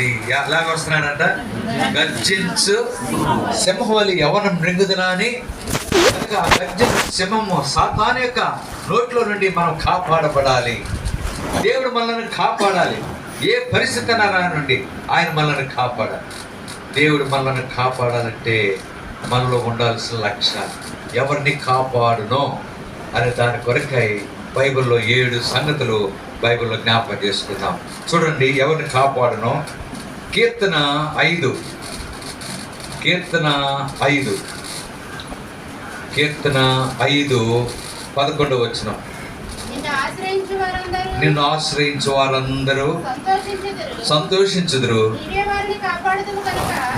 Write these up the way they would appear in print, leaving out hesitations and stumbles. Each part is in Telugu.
అది ఎలాగ వస్తున్నాడంట, గర్జించు సింహవలి ఎవరిని మృంగుదునా అని. కనుక ఆ గర్జించు సింహము సాతాను యొక్క నోట్లో నుండి మనం కాపాడబడాలి. దేవుడు మనల్ని కాపాడాలి. ఏ పరిస్థితి నుండి ఆయన మనల్ని కాపాడాలి. దేవుడు మనల్ని కాపాడాలంటే మనలో ఉండాల్సిన లక్ష్యాలు, ఎవరిని కాపాడునో అనే దాని కొరకై బైబిల్లో 7 సంగతులు బైబిల్లో జ్ఞాపకం చేసుకుందాం. చూడండి, ఎవరిని కాపాడునో. కీర్తన 5 11 వచనం. నిన్ను ఆశ్రయించు వారందరూ సంతోషించుదురు,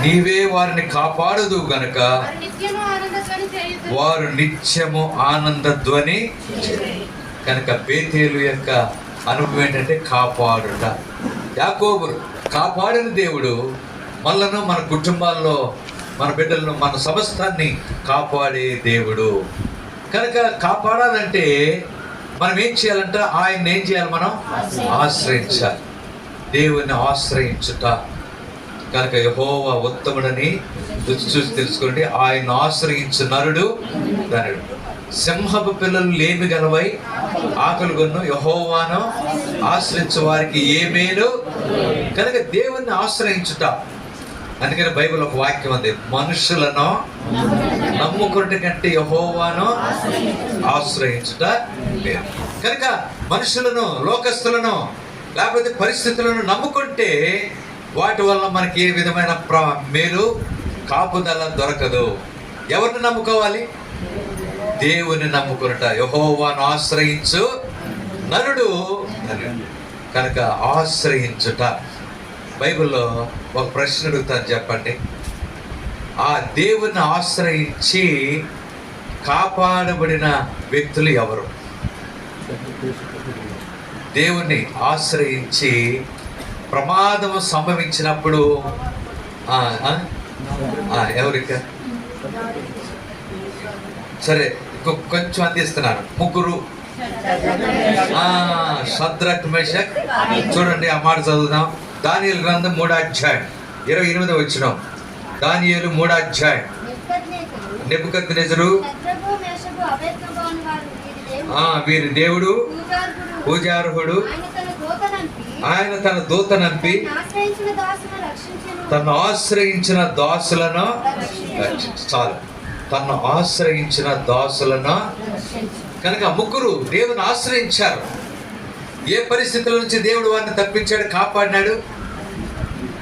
నీవే వారిని కాపాడుదు గనుక వారు నిత్యము ఆనంద ధ్వని. కనుక బేతేలు యొక్క అనుభవం ఏంటంటే కాపాడుట. యాకోబు కాపాడిన దేవుడు మనలను, మన కుటుంబాల్లో, మన బిడ్డలను, మన సమస్తాన్ని కాపాడే దేవుడు. కనుక కాపాడాలంటే మనం ఏం చేయాలంటే ఆయన్ని ఏం చేయాలి? మనం ఆశ్రయించాలి, దేవుని ఆశ్రయించుట. కనుక యెహోవా ఉత్తముడని రుచి చూసి తెలుసుకోండి. ఆయన ఆశ్రయించు నరుడు ధనుడు. సింహపు పిల్లలు లేమి గలవై ఆకలి గొన్ను, యెహోవాను ఆశ్రయించు వారికి ఏ మేలు. కనుక దేవుణ్ణి ఆశ్రయించుట. అందుకని బైబిల్ ఒక వాక్యం ఉంది, మనుషులను నమ్ముకున్నటి కంటే యెహోవాను ఆశ్రయించుట లేదు. కనుక మనుషులను, లోకస్తులను, లేకపోతే పరిస్థితులను నమ్ముకుంటే వాటి వల్ల మనకి ఏ విధమైన మేలు, కాపుదల దొరకదు. ఎవరిని నమ్ముకోవాలి? దేవుని నమ్ముకున్నట. యెహోవాను ఆశ్రయించు నరుడు ధన్యుడు. కనుక ఆశ్రయించుట. బైబిల్లో ఒక ప్రశ్న అడుగుతాను, చెప్పండి. ఆ దేవుని ఆశ్రయించి కాపాడబడిన వ్యక్తులు ఎవరు? దేవుణ్ణి ఆశ్రయించి ప్రమాదం సంభవించినప్పుడు ఎవరిక? సరే, కొంచెం అందిస్తున్నాను. 3 షద్రక్, మేషక్. చూడండి, ఆ మాట చదువుదాం. దానియేలు గ్రంథం 3వ అధ్యాయం 28వ వచనం. దానియేలు 3వ అధ్యాయం. నెబుకద్నెజరు వీరి దేవుడు పూజార్హుడు, ఆయన తన దూతనంపి తను ఆశ్రయించిన దాసులను చాలు, తను ఆశ్రయించిన దాసులను. కనుక 3 దేవుని ఆశ్రయించారు. ఏ పరిస్థితుల నుంచి దేవుడు వారిని తప్పించాడు, కాపాడినాడు?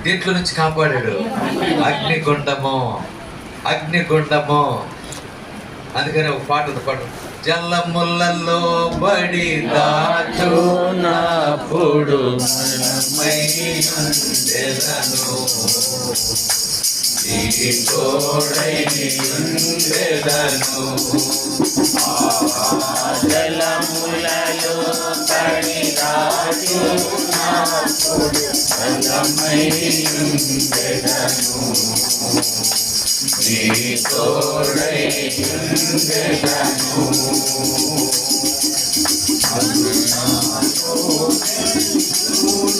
దీంట్లో నుంచి కాపాడాడు. అగ్నిగుండము. అందుకని ఒక పాట పాడు. జలములలో బడి దాచునప్పుడు జలములలో బడి దాచునప్పుడు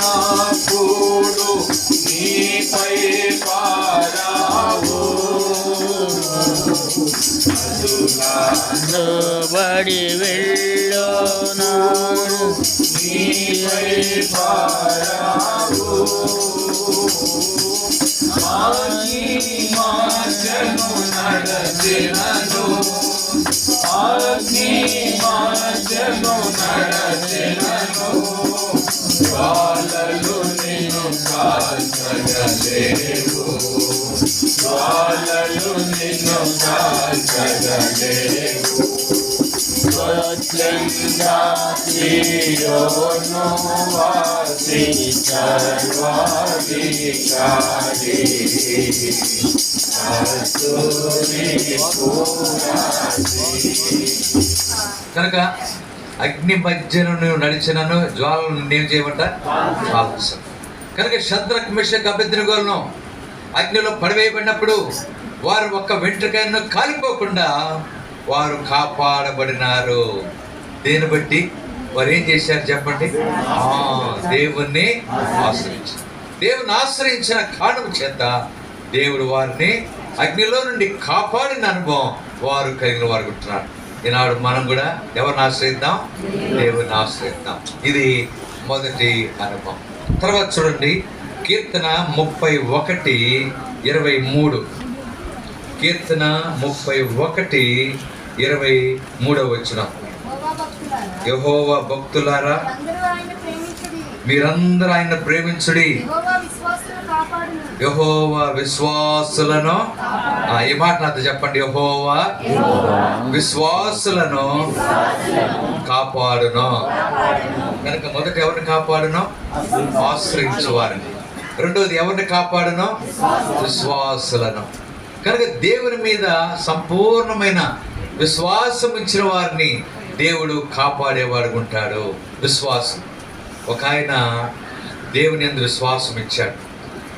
నాకుడు నీపై పారావు బడి వెళ్ళోనాడు నీపై పారావు మార్గము నడచినను మార్గము నడచినను జ్వాలలు నిన్ను కాల్చగలేవు జ్వాలలు నిన్ను కాల్చగలేవు స్వచ్ఛందాసియోను వాసి సర్వాధికారి కనుక అగ్ని మధ్యను నువ్వు నడిచినను జ్వాలను నేను చేయమంట ఆలోచన. కనుక షద్రక్, మేషక్, అబేద్నెగోలను అగ్నిలో పడివేయబడినప్పుడు వారు ఒక్క వెంట్రుకను కాలిపోకుండా వారు కాపాడబడినారు. దేని బట్టి వారు ఏం చేశారు చెప్పండి? దేవుణ్ణి ఆశ్రయించారు. దేవుని ఆశ్రయించిన కారణం చేత దేవుడు వారిని అగ్నిలో నుండి కాపాడిన అనుభవం వారు కలిగిన వారు ఉంటున్నారు. ఈనాడు మనం కూడా ఎవరిని ఆశ్రయిద్దాం? దేవుని ఆశ్రయిద్దాం. ఇది మొదటి అనుభవం. తర్వాత చూడండి, కీర్తన 31:23. కీర్తన 31:23 యెహోవా భక్తులారా మీరందరూ ఆయన ప్రేమించుడి, యెహోవా విశ్వాసులను ఈ మాట నాతో చెప్పండి, యెహోవా విశ్వాసులను కాపాడును. కనుక మొదట ఎవరిని కాపాడును? ఆశ్రయించు వారిని. రెండోది ఎవరిని కాపాడును? విశ్వాసులను. కనుక దేవుని మీద సంపూర్ణమైన విశ్వాసం ఇచ్చిన వారిని దేవుడు కాపాడేవాడు ఉంటాడు. విశ్వాసం. ఒక ఆయన దేవుని యందు విశ్వాసం ఇచ్చాడు.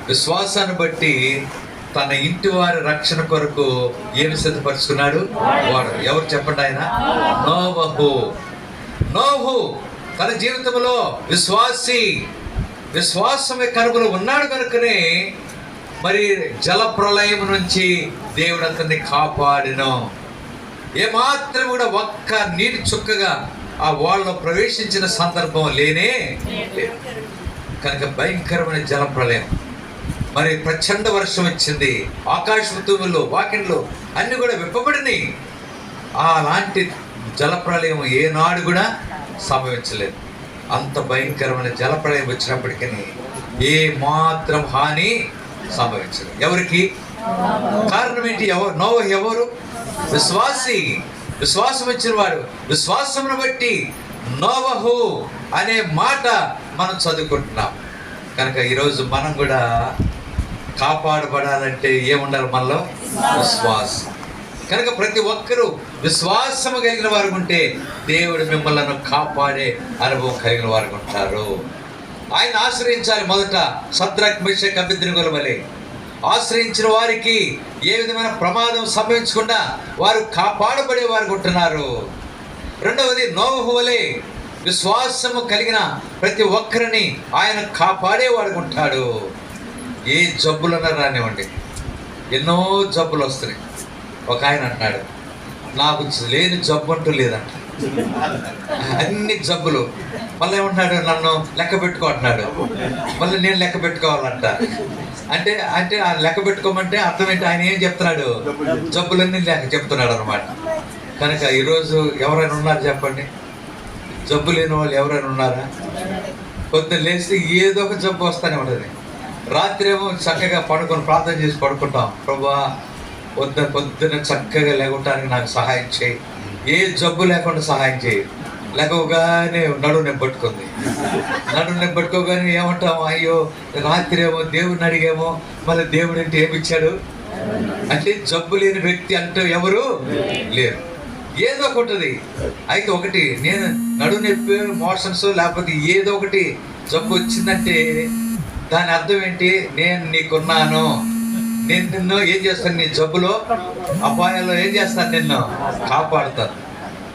విశ్వాసాన్ని బట్టి తన ఇంటి వారి రక్షణ కొరకు ఏమి సిద్ధపరుచుకున్నాడు? వాడు ఎవరు చెప్పండి? ఆయన నోహు తన జీవితంలో విశ్వాసమే కనుగొని ఉన్నాడు. కనుకనే మరి జల ప్రళయం నుంచి దేవుడు అతన్ని కాపాడిను. ఏమాత్రం కూడా ఒక్క నీటి చుక్కగా ఆ వాళ్ళలో ప్రవేశించిన సందర్భం లేనే లేదు. కనుక భయంకరమైన జల ప్రళయం, మరి ప్రచండ వర్షం వచ్చింది, ఆకాశ తూములు వాకిండ్లు అన్ని కూడా విప్పబడినాయి. అలాంటి జల ప్రళయం ఏనాడు కూడా సంభవించలేదు. అంత భయంకరమైన జల ప్రళయం వచ్చినప్పటికీ ఏ మాత్రం హాని సంభవించలేదు. ఎవరికి? కారణం ఏంటి? నోవహు ఎవరు? విశ్వాసి. విశ్వాసం ఇచ్చిన వాడు. విశ్వాసమును బట్టి నోవహు అనే మాట మనం చదువుకుంటున్నాం. కనుక ఈరోజు మనం కూడా కాపాడబడాలంటే ఏముండాలి మనలో? విశ్వాసం. కనుక ప్రతి ఒక్కరూ విశ్వాసము కలిగిన వారు ఉంటే దేవుడు మిమ్మల్ని కాపాడే అనుభవం కలిగిన వారు ఉంటారు. ఆయన ఆశ్రయించాలి. మొదట షద్రక్ మేషక్ అబేద్నెగోల వలె ఆశ్రయించిన వారికి ఏ విధమైన ప్రమాదం సంభవించకుండా వారు కాపాడబడే వారు ఉంటున్నారు. రెండవది నోవహు వలె విశ్వాసము కలిగిన ప్రతి ఒక్కరిని ఆయన కాపాడేవాడు ఉంటాడు. ఏ జబ్బులన్నా రానివ్వండి, ఎన్నో జబ్బులు వస్తున్నాయి. ఒక ఆయన అంటున్నాడు, నాకు లేని జబ్బు అంటూ లేదంట, అన్ని జబ్బులు. మళ్ళీ ఏమంటున్నాడు? నన్ను లెక్క పెట్టుకో అంటున్నాడు. మళ్ళీ నేను లెక్క పెట్టుకోవాలంట. అంటే ఆ లెక్క పెట్టుకోమంటే అర్థం ఏంటి? ఆయన ఏం చెప్తున్నాడు? జబ్బులన్నీ లెక్క చెప్తున్నాడు అనమాట. కనుక ఈరోజు ఎవరైనా ఉన్నారు చెప్పండి? జబ్బు లేని వాళ్ళు ఎవరైనా ఉన్నారా? పొద్దున్న లేస్తే ఏదో ఒక జబ్బు వస్తూనే ఉంటుంది. రాత్రి ఏమో చక్కగా పడుకొని ప్రార్థన చేసి పడుకుంటాం, ప్రభువా పొద్దున్న చక్కగా లేకుంటానికి నాకు సహాయం చేయి, ఏ జబ్బు లేకుండా సహాయం చేయి. లేకపోగానే నడుము నెప్పట్టుకుంది. నడుము నెప్పట్టుకోగానే ఏమంటాము? అయ్యో రాత్రి ఏమో దేవుడిని అడిగేమో, మళ్ళీ దేవుడు అంటే ఏమిచ్చాడు? అంటే జబ్బు లేని వ్యక్తి అంటూ ఎవరు లేరు. ఏదో ఒకటి ఉంటుంది. అయితే ఒకటి, నేను నడుము నొప్పి, మోషన్స్, లేకపోతే ఏదో ఒకటి జబ్బు వచ్చిందంటే దాని అర్థం ఏంటి? నేను నీకున్నాను, నేను నిన్ను ఏం చేస్తాను? నీ జబ్బులో అపాయాల్లో ఏం చేస్తాను? నిన్ను కాపాడుతాను.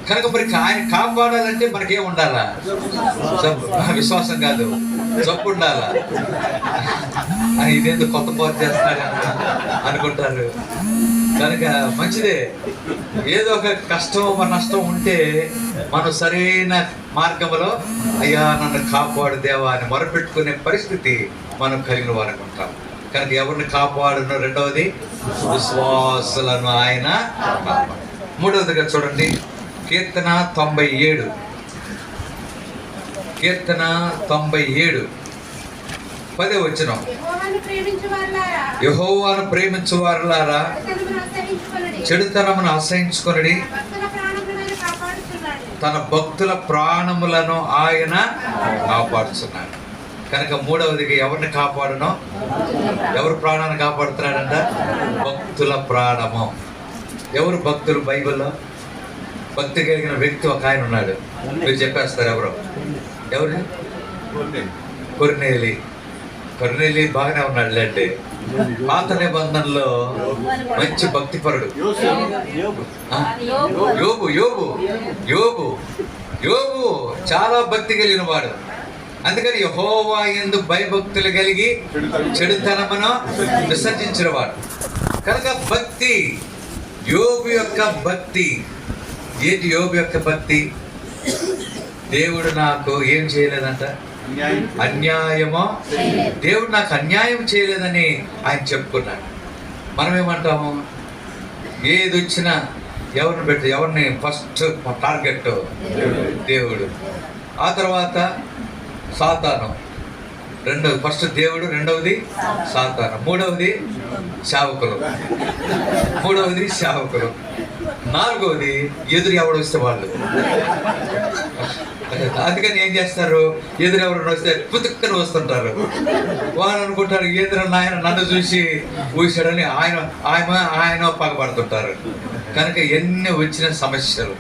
కనుక మరి ఆయన కాపాడాలంటే మనకేం ఉండాలా? జబ్బు. విశ్వాసం కాదు, జబ్బు ఉండాలా. ఇదేందో కొత్త పోత చేస్తాడు అనుకుంటారు. కనుక మంచిదే. ఏదో ఒక కష్టం నష్టం ఉంటే మనం సరైన మార్గంలో అయ్యా నన్ను కాపాడు దేవా అని మొరపెట్టుకునే పరిస్థితి మనం కలిగిన వారికి ఉంటాం. కనుక ఎవరిని కాపాడును? రెండవది విశ్వాసులను ఆయన కాపాడు. మూడవదిగా చూడండి, కీర్తన 97. కీర్తన 97 10వ వచనం. యెహోవాను ప్రేమించు వారులారా చెడుతనమును అసహించుకొనుడి, తన భక్తుల ప్రాణములను ఆయన కాపాడుతున్నాడు. కనుక మూడవదిగా ఎవరిని కాపాడునో? ఎవరు ప్రాణాన్ని కాపాడుతున్నాడంట? భక్తుల ప్రాణము. ఎవరు భక్తులు? బైబిల్లో భక్తి కలిగిన వ్యక్తి ఒక ఆయన ఉన్నాడు. మీరు చెప్పేస్తారు ఎవరు? ఎవరు? కొర్నేలి బాగానే ఉన్నాడు లేండి. పాత నిబంధనలో మంచి భక్తిపరుడు. యోబు చాలా భక్తి కలిగిన వాడు. అందుకని యెహోవా యందు భయభక్తులు కలిగి చెడుతనమును విసర్జించినవాడు. కనుక భక్తి, యోబు యొక్క భక్తి ఏంటి? యోబు యొక్క భక్తి, దేవుడు నాకు ఏం చేయలేదంట, అన్యాయమో, దేవుడు నాకు అన్యాయం చేయలేదని ఆయన చెప్పుకున్నాడు. మనం ఏమంటాము? ఏది వచ్చినా ఎవరిని ఫస్ట్ టార్గెట్? దేవుడు. ఆ తర్వాత సాతాను. ఫస్ట్ దేవుడు, రెండవది సాతాను, మూడవది సేవకులు, నాలుగవది ఎదురు ఎవడు వస్తే వాళ్ళు. అందుకని ఏం చేస్తారు? ఎదురు ఎవరు వస్తే పుతుక్కని వస్తుంటారు. వాళ్ళు అనుకుంటారు ఎదురు ఆయన నన్ను చూసి ఊసాడని ఆయన పగబడుతుంటారు. కనుక ఎన్ని వచ్చిన సమస్యలు.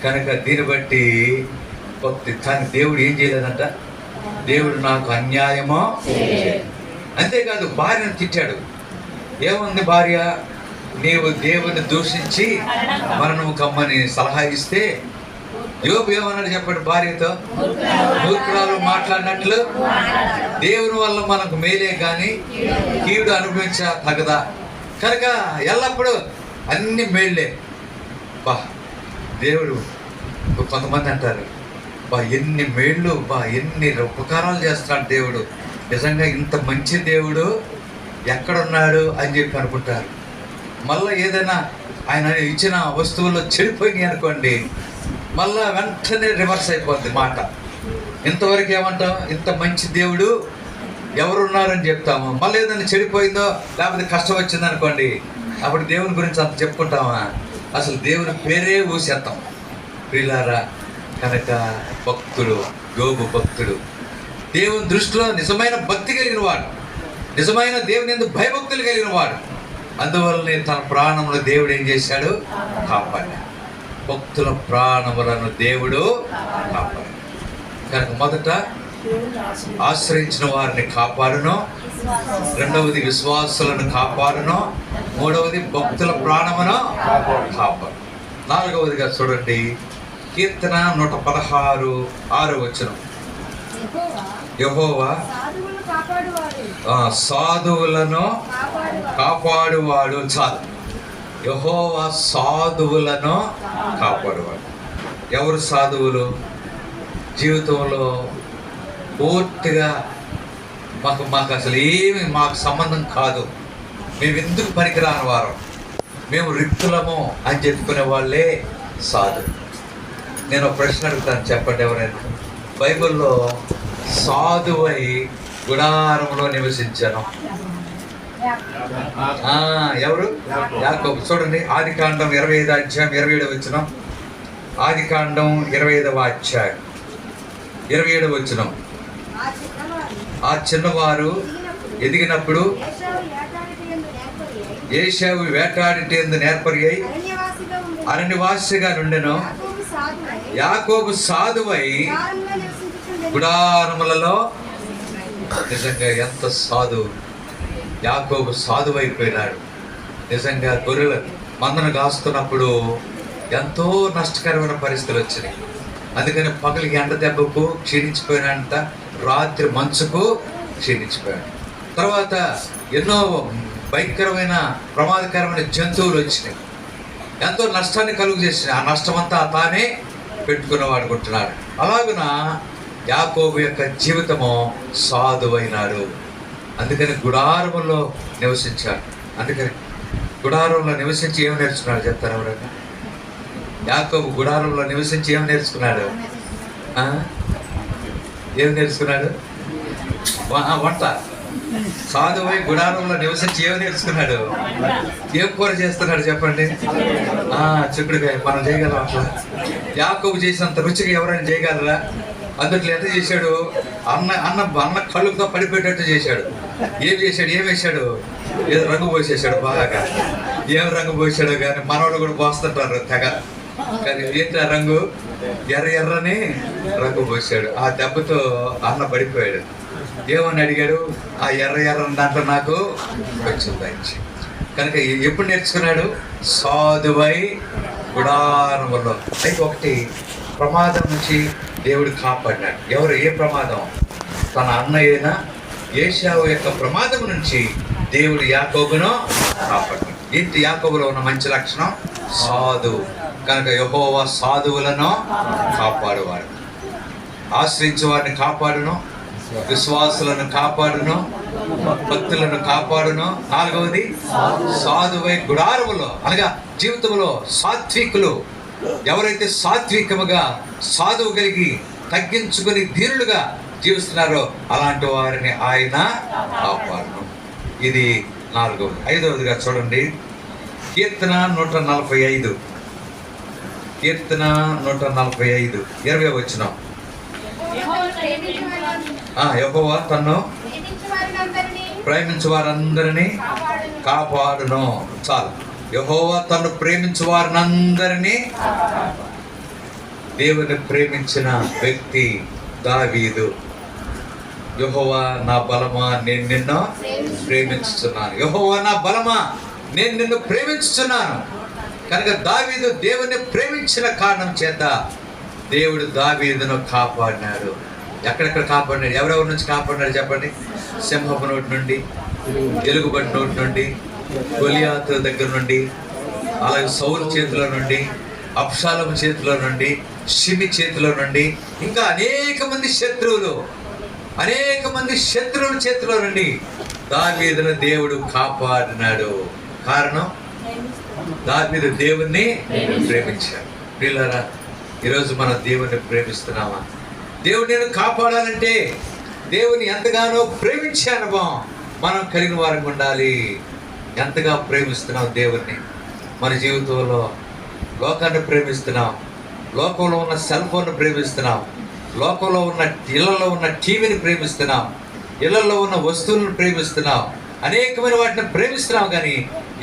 కనుక దీన్ని బట్టి కానీ దేవుడు ఏం చేయలేదంట, దేవుడు నాకు అన్యాయమో. అంతేకాదు భార్యను తిట్టాడు. ఏముంది భార్య? నీవు దేవుని దూషించి మరణము కమ్మని సలహా ఇస్తే యోబు ఏమన్నాడు చెప్పండి భార్యతో? మూర్ఖురాలు మాట్లాడినట్లు దేవుని వల్ల మనకు మేలే కానీ కీడు అనుభవించ తగదా. కనుక ఎల్లప్పుడూ అన్ని మేళ్ళే. బా దేవుడు, కొంతమంది అంటారు ఎన్ని మేళ్ళు, ఎన్ని ఉపకారాలు చేస్తాడు దేవుడు, నిజంగా ఇంత మంచి దేవుడు ఎక్కడున్నాడు అని చెప్పి అనుకుంటారు. మళ్ళీ ఏదైనా ఆయన ఇచ్చిన వస్తువుల్లో చెడిపోయినాయి అనుకోండి, మళ్ళా వెంటనే రివర్స్ అయిపోద్ది మాట. ఇంతవరకు ఏమంటాం? ఇంత మంచి దేవుడు ఎవరున్నారని చెప్తాము. మళ్ళీ ఏదైనా చెడిపోయిందో లేకపోతే కష్టం వచ్చింది అనుకోండి, అప్పుడు దేవుని గురించి అంత చెప్పుకుంటామా? అసలు దేవుని పేరే ఊసేస్తాం ప్రియులారా. కనుక భక్తుడు, యోబు భక్తుడు, దేవుని దృష్టిలో నిజమైన భక్తి కలిగిన వాడు, నిజమైన దేవుని యందు భయభక్తులు కలిగిన వాడు. అందువల్లనే తన ప్రాణములు దేవుడు ఏం చేశాడు? కాపాడాడు. భక్తుల ప్రాణములను దేవుడు కాపాడు. కనుక మొదట ఆశ్రయించిన వారిని కాపాడును, రెండవది విశ్వాసులను కాపాడును, మూడవది భక్తుల ప్రాణమును కాపాడు. నాలుగవదిగా చూడండి, కీర్తన 116:6 యెహోవా సాధువులను కాపాడువాడు. చాలు, యెహోవా సాధువులను కాపాడువాడు. ఎవరు సాధువులు? జీవితంలో పూర్తిగా మాకు అసలు ఏమి మాకు సంబంధం కాదు, మేము ఎందుకు పనికిరాని వారం, మేము రిక్తులము అని చెప్పుకునే వాళ్ళే సాధువు. నేను ఒక ప్రశ్న అడుగుతాను, చెప్పండి ఎవరైనా బైబిల్లో సాధువై గుడారంలో నివసించాను ఎవరు? యాకోబు. చూడండి, ఆదికాండం 25:27. ఆదికాండం 25:27. ఆ చిన్నవారు ఎదిగినప్పుడు ఏశావు వేటాడిటేందు నేర్పరి అరణ్యవాసిగా నుండెను. యాకోబు సాధువై గుడారములలో. నిజంగా ఎంత సాధువు! యాకోబు సాధువైపోయినాడు. నిజంగా గొర్రెల మందను కాస్తున్నప్పుడు ఎంతో నష్టకరమైన పరిస్థితులు వచ్చినాయి. అందుకని పగలికి ఎండ దెబ్బకు క్షీణించిపోయినంత, రాత్రి మంచుకు క్షీణించిపోయాడు. తర్వాత ఎన్నో భయంకరమైన ప్రమాదకరమైన జంతువులు వచ్చినాయి, ఎంతో నష్టాన్ని కలుగు చేసినాయి. ఆ నష్టమంతా తానే పెట్టుకున్నవాడు అనుకుంటున్నాడు. అలాగున యాకోబు యొక్క జీవితము సాధువైనాడు. అందుకని గుడారములో నివసించాడు. అందుకని గుడారంలో నివసించి ఏం నేర్చుకున్నాడు చెప్తారు ఎవరైనా? యాకోబు గుడారంలో నివసించి ఏం నేర్చుకున్నాడు? ఏం నేర్చుకున్నాడు? వంట. సాధువై గుడారంలో నివసించి ఏం నేర్చుకున్నాడు? ఏం కూర చేస్తున్నాడు చెప్పండి? చిక్కుడుకాయ. మనం చేయగలం అట్లా? యాకోబు చేసినంత రుచిగా ఎవరైనా చేయగలరా? అందుట్లో ఎంత చేశాడు? అన్న కళ్ళుతో పడిపోయేటట్టు చేశాడు. ఏం చేశాడు? ఏం వేశాడు? ఏదో రంగు పోసేసాడు బాగా. ఏం రంగు పోసాడు కానీ మనవాళ్ళు కూడా పోస్తుంటారు తెగ. కానీ ఏంటి ఆ రంగు? ఎర్రని రంగు పోసాడు. ఆ దెబ్బతో అన్న పడిపోయాడు. ఏమని అడిగాడు? ఆ ఎర్రని దాంట్లో నాకు వచ్చింది. కనుక ఎప్పుడు నేర్చుకున్నాడు? సాధువై గుడారములో. అయితే ఒకటి ప్రమాదం నుంచి దేవుడు కాపాడినాడు. ఎవరు? ఏ ప్రమాదం? తన అన్నయ్యైన ఏశావు యొక్క ప్రమాదం నుంచి దేవుడు యాకోబును కాపాడు. ఏంటి యాకోబులో ఉన్న మంచి లక్షణం? సాధువు. కనుక యెహోవా సాధువులను కాపాడువాడు, ఆశ్రయించే వారిని కాపాడును, విశ్వాసులను కాపాడును, భక్తులను కాపాడును. 4వది సాధువై గుడారములో, అనగా జీవితంలో సాత్వికులు ఎవరైతే సాత్వికముగా సాధువు కలిగి తగ్గించుకుని ధీరులుగా జీవిస్తున్నారో అలాంటి వారిని ఆయన కాపాడును. ఇది 4వది. 5వదిగా చూడండి, కీర్తన 145, కీర్తన 145 20వ వచనం. యెహోవా తన్ను ప్రేమించు వారందరినీ కాపాడును. చాలు. యెహోవా తన్ను ప్రేమించు వారినందరినీ. దేవుని ప్రేమించిన వ్యక్తి దావీదు. యెహోవా నా బలమా నేను నిన్ను ప్రేమించుచున్నాను. యెహోవా నా బలమా నేను నిన్ను ప్రేమించుచున్నాను. కనుక దావీదు దేవుని ప్రేమించిన కారణం చేత దేవుడు దావీదును కాపాడినాడు. ఎక్కడెక్కడ కాపాడినాడు? ఎవరెవరి నుంచి కాపాడినాడు చెప్పండి? సింహపు నోటి నుండి, ఎలుగుబంటి నోటి నుండి, గొలియాతు దగ్గర నుండి, అలాగే సౌలు చేతిలో నుండి, అబ్షాలోము చేతిలో నుండి, షిమి చేతిలో నుండి, ఇంకా అనేక మంది శత్రువుల చేతిలో నుండి దావీదును దేవుడు కాపాడినాడు. కారణం దావీదు దేవుణ్ణి ప్రేమించాడు. ప్రియులారా, ఈరోజు మనం దేవుణ్ణి ప్రేమిస్తున్నామా? దేవుడు నేను కాపాడాలంటే దేవుని ఎంతగానో ప్రేమించే అనుభవం మనం కలిగిన వారికి ఉండాలి. ఎంతగా ప్రేమిస్తున్నాం దేవుణ్ణి? మన జీవితంలో లోకాన్ని ప్రేమిస్తున్నాం, లోకంలో ఉన్న సెల్ ఫోన్ను ప్రేమిస్తున్నాం, లోకంలో ఉన్న ఇళ్లలో ఉన్న టీవీని ప్రేమిస్తున్నాం, ఇళ్లలో ఉన్న వస్తువులను ప్రేమిస్తున్నాం, అనేకమైన వాటిని ప్రేమిస్తున్నాం. కానీ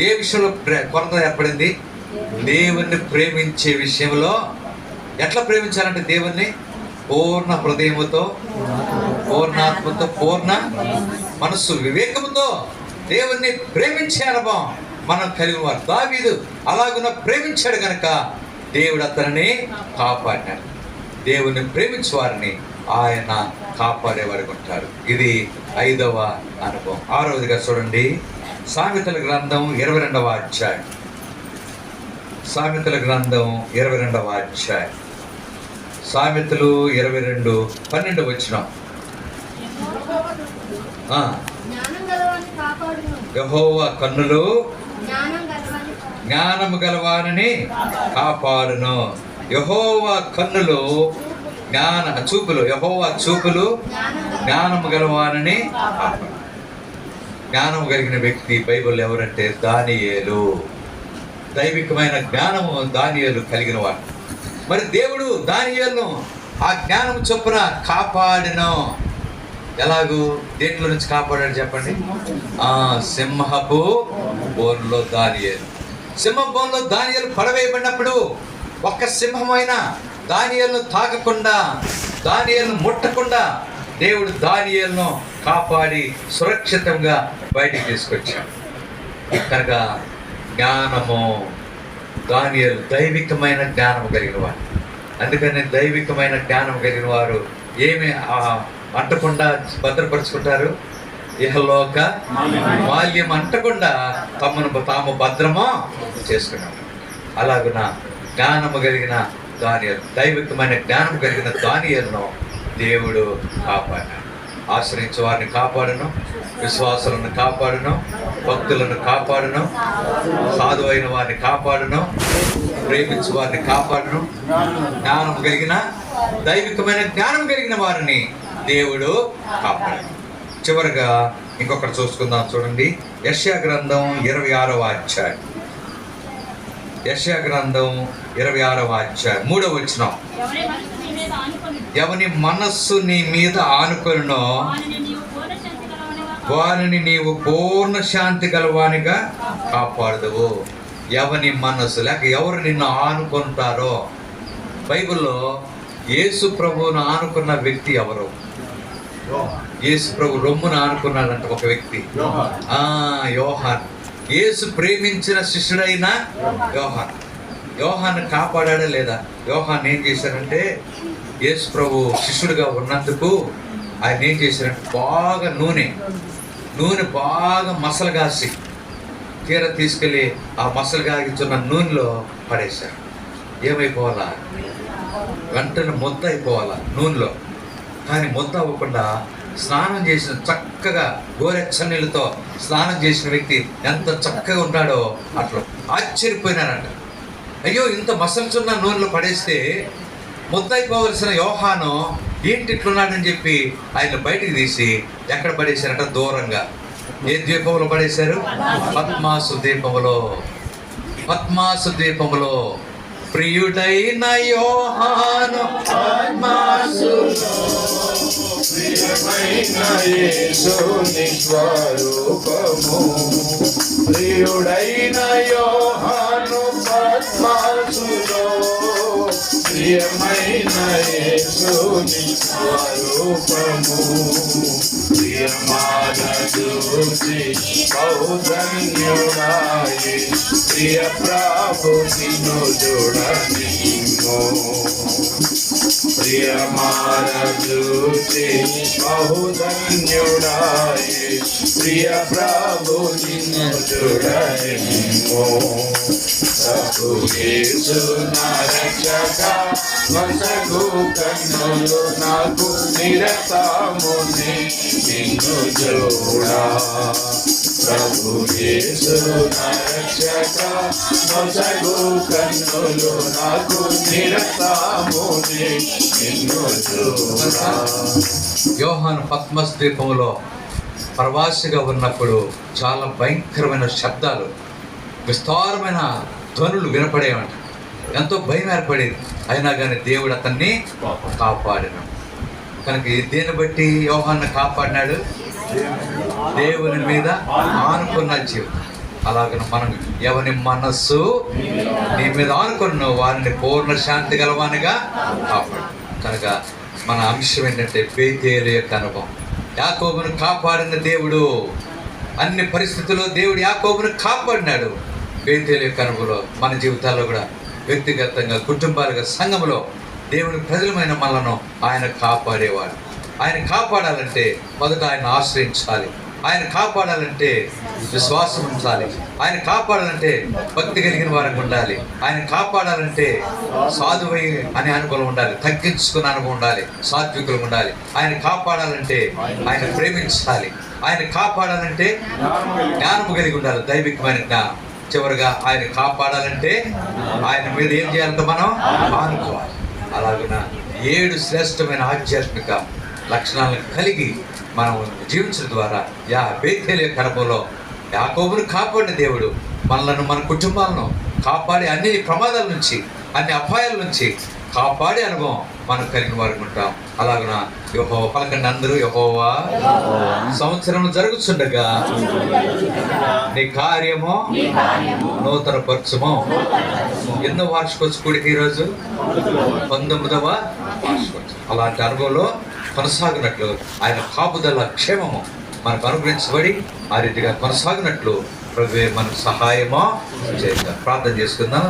ఏ విషయంలో కొరత ఏర్పడింది? దేవుణ్ణి ప్రేమించే విషయంలో. ఎట్లా ప్రేమించాలంటే దేవుణ్ణి పూర్ణ హృదయముతో, పూర్ణాత్మతో, పూర్ణ మనస్సు, వివేకముతో దేవుణ్ణి ప్రేమించే అనుభవం మనం కలిగిన వారు. దావీదు అలాగున ప్రేమించాడు కనుక దేవుడు అతనిని కాపాడినాడు. దేవుణ్ణి ప్రేమించే వారిని ఆయన కాపాడేవాడిగా ఉంటాడు. ఇది 5వ అనుభవం. 6వదిగా చూడండి, సామెతల గ్రంథం 22వ అధ్యాయం. సామెతల గ్రంథం 22వ అధ్యాయం. సామెతలు 22:12 వచనం. యెహోవా కన్నులు జ్ఞానము గలవారిని కాపాడును. యెహోవా కన్నులు చూపులు, యెహోవా చూపులు జ్ఞానము గలవారిని కాపాడు. జ్ఞానము కలిగిన వ్యక్తి బైబిల్ ఎవరంటే దానియేలు. దైవికమైన జ్ఞానము దానియేలు కలిగిన వాడు. మరి దేవుడు దానియేలును ఆ జ్ఞానం చొప్పున కాపాడెను. ఎలాగూ? దేంట్లో నుంచి కాపాడాడు చెప్పండి? సింహపు బోన్లో దానియేలు. సింహపు బోన్లో దానియేలు పడవేయబడినప్పుడు ఒక్క సింహమైన దానియేలును తాకకుండా, దానియేలును ముట్టకుండా దేవుడు దానియేలును కాపాడి సురక్షితంగా బయటికి తీసుకొచ్చాడు. కనుక జ్ఞానము, దానియేలు దైవికమైన జ్ఞానం కలిగిన వారు. అందుకని దైవికమైన జ్ఞానం కలిగిన వారు ఏమి అంటకుండా భద్రపరుచుకుంటారు? ఇహలోక మాల్యం అంటకుండా తాము భద్రమో చేసుకున్నారు. అలాగున జ్ఞానము కలిగిన దానియేలు, దైవికమైన జ్ఞానం కలిగిన దానియేలును దేవుడు కాపాడాడు. ఆశ్రయించే వారిని కాపాడును, విశ్వాసులను కాపాడును, భక్తులను కాపాడును, సాధువైన వారిని కాపాడును, ప్రేమించు వారిని కాపాడును. జ్ఞానం కలిగిన, దైవికమైన జ్ఞానం కలిగిన వారిని దేవుడు కాపాడు. చివరిగా ఇంకొకటి చూసుకుందాం. చూడండి, యెషయా గ్రంథం 26వ అధ్యాయం. యెషయా గ్రంథం 26వ అధ్యాయం 3వ వచనం. ఎవని మనస్సు నీ మీద ఆనుకొనునో వారిని నీవు పూర్ణ శాంతి గలవానిగా కాపాడదువు. ఎవని మనస్సు, లేక ఎవరు నిన్ను ఆనుకుంటారో. బైబిల్లో యేసు ప్రభువును ఆనుకున్న వ్యక్తి ఎవరు? యేసు ప్రభు రొమ్మును ఆనుకున్నాడంట ఒక వ్యక్తి, యోహాన్. యేసు ప్రేమించిన శిష్యుడైన యోహాన్. యోహాన్ కాపాడా లేదా? యోహాన్ ఏం చేశారంటే యేసు ప్రభు శిష్యుడిగా ఉన్నందుకు ఆయన ఏం చేశారంటే బాగా నూనె బాగా మసలు కాసి తీర తీసుకెళ్ళి ఆ మసలు కాగిస్తున్న నూనెలో పడేశారు. ఏమైపోవాలా? వెంటనే ముద్ద అయిపోవాలా నూనెలో. కానీ ముద్ద అవ్వకుండా స్నానం చేసిన చక్కగా గోరెచ్చ నీళ్ళతో స్నానం చేసిన వ్యక్తి ఎంత చక్కగా ఉంటాడో అట్లా ఆశ్చర్యపోయినారంట. అయ్యో, ఇంత మసలుచున్న నూనెలో పడేస్తే ముద్ద అయిపోవలసిన యోహాను ఏంటి ఇట్లున్నాడని చెప్పి ఆయన బయటికి తీసి ఎక్కడ పడేశారంట? దూరంగా. ఏ ద్వీపంలో పడేశారు? పద్మాసు ద్వీపంలో ప్రియుడైన యోహాను పద్మాసులో ప్రియమైన యేసుని స్వరూపము. ప్రియుడైన యోహాను పద్మాసులో ప్రియమైన యేసుని స్వరూపము. ప్రియమాన చూసి బహుధన్యుడాయి ప్రియ ప్రభు నిన్ను చూడనిమ్ము. ప్రియమాన చూసి బహుధన్యుడాయి ప్రియ ప్రభు నిన్ను చూడనిమ్ము. ప్రభు యేసు నా రక్షక మసగు కన్నులు నాకు నిరతముని నిన్ను చూడా. ప్రభు యేసు నా రక్షక మసగు కన్నులు నాకు నిరతముని నిన్ను చూడా. యోహాను పద్మస్ ద్వీపంలో ప్రవాసిగా ఉన్నప్పుడు చాలా భయంకరమైన శబ్దాలు, విస్తారమైన ధ్వనులు వినపడేవంట. ఎంతో భయం ఏర్పడేది. అయినా కానీ దేవుడు అతన్ని కాపాడినాడు. కనుక దేన్ని బట్టి యోహాన్ని కాపాడినాడు? దేవుని మీద ఆనుకున్న జీవితం. అలాగని మనం ఎవరి మనస్సు నీ మీద ఆనుకున్న వారిని పూర్ణ శాంతి గలవానిగా కాపాడు. కనుక మన అంశం ఏంటంటే బేతేలు యొక్క అనుభవం. యాకోబును కాపాడిన దేవుడు, అన్ని పరిస్థితుల్లో దేవుడు యాకోబును కాపాడినాడు. బేతేలు యొక్క అనుభవంలో మన జీవితాల్లో కూడా వ్యక్తిగతంగా, కుటుంబాలుగా, సంఘంలో దేవుని ప్రజలమైన మనలను ఆయన కాపాడేవాడు. ఆయన కాపాడాలంటే మొదట ఆయన ఆశ్రయించాలి. ఆయన కాపాడాలంటే విశ్వాసం ఉంచాలి. ఆయన కాపాడాలంటే భక్తి కలిగిన వారికి ఉండాలి. ఆయన కాపాడాలంటే సాధువై అనే అనుభవం ఉండాలి, తగ్గించుకున్న అనుభవం ఉండాలి, సాత్వికులు ఉండాలి. ఆయన కాపాడాలంటే ఆయన ప్రేమించాలి. ఆయన కాపాడాలంటే జ్ఞానము కలిగి ఉండాలి, దైవికమైన జ్ఞానం. చివరిగా ఆయన కాపాడాలంటే ఆయన మీద ఏం చేయాలంటే మనం ఆనుకోవాలి. అలాగున 7 శ్రేష్టమైన ఆధ్యాత్మిక లక్షణాలను కలిగి మనం జీవించడం ద్వారా బేతేలు యొక్క అనుభవంలో యాకోబును కాపాడిన దేవుడు మనలను, మన కుటుంబాలను కాపాడి అన్ని ప్రమాదాల నుంచి, అన్ని అపాయాల నుంచి కాపాడే అనుభవం మనం కలిగిన వారికి ఉంటాం. అలాగున యెహోవా పలకండి అందరూ, యెహోవా సంవత్సరం జరుగుతుండగా నీ కార్యము నూతన పరచుము. ఎన్నో వార్షికోత్సవ కూడిక ఈరోజు 19వ వార్షికోత్సవం. అలాంటి అనుభవంలో కొనసాగినట్లు ఆయన కాపుదల క్షేమము మనకు అనుగ్రహించబడి ఆ రీతిగా కొనసాగినట్లు ప్రభువే మనకు సహాయమో చేద్దాం. ప్రార్థన చేసుకుందాం.